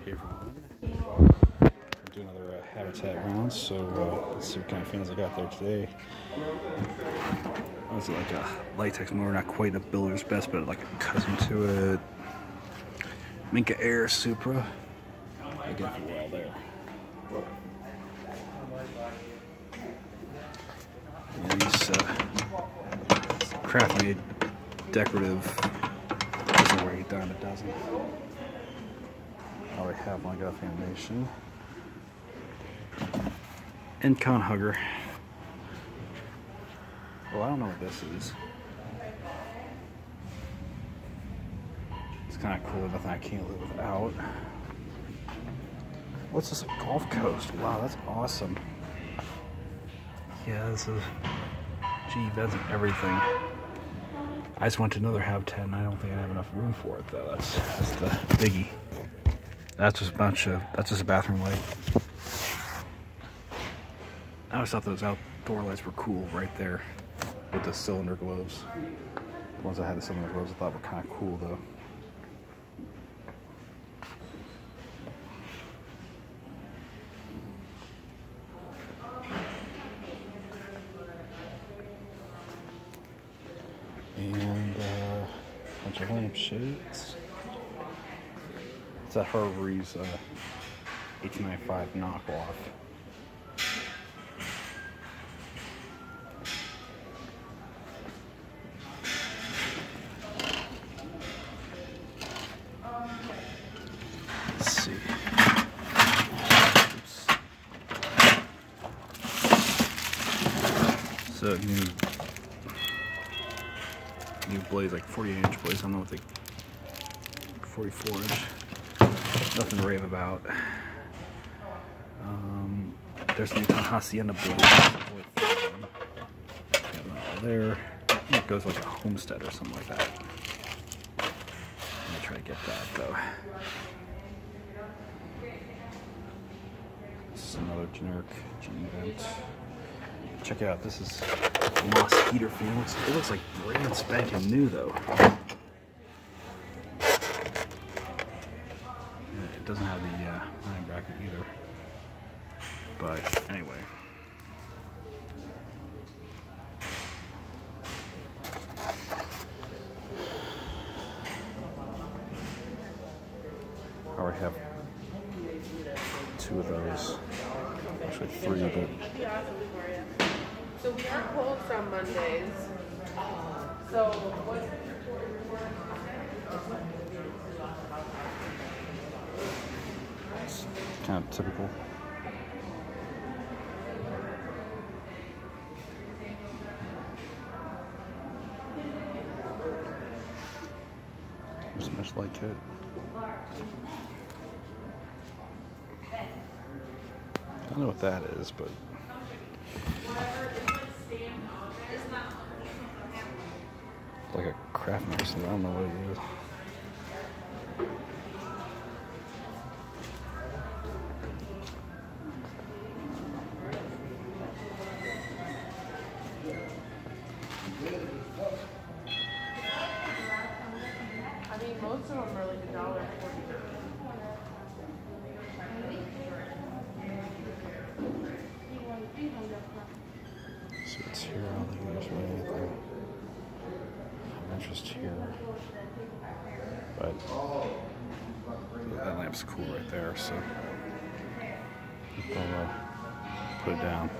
Hey everyone, we're doing another habitat round, so let's see what kind of fans I got there today. Was it like a latex mower, not quite a builder's best, but like a cousin to it. Minka Air Supra. I get it well there. And these craft made decorative, doesn't weigh a dime a dozen. I already have one, I got animation. Incon Hugger. Oh, I don't know what this is. It's kind of cool, nothing I can't live without. What's this, a Gulf Coast? Wow, that's awesome. Yeah, this is, gee, that's everything. I just went to another habitat and I don't think I have enough room for it though. That's the biggie. That's just that's just a bathroom light. I always thought those outdoor lights were cool right there with the cylinder globes. The ones that had the cylinder globes I thought were kind of cool though. And a bunch of lampshades. It's a Harvery's 1895 knockoff. Let's see. Oops. So new blades, like 48-inch blades. I don't know what they, 44-inch. Nothing to rave about. There's the Hacienda blade. There. It goes like a Homestead or something like that. I'm gonna try to get that though. This is another generic G event. Check it out. This is a Moss heater fan. It looks like brand spanking new though. It doesn't have the line bracket either. But anyway. I already have 2 of those. Actually 3, but. So we are closed on Mondays. So what? It's kind of typical. There's much like it. I don't know what that is, but like a craft medicine. I don't know what it is. I mean, most of them are like $1.49. So it's here. I don't think there's really anything of interest here. But that lamp's cool right there, so I'll put it down.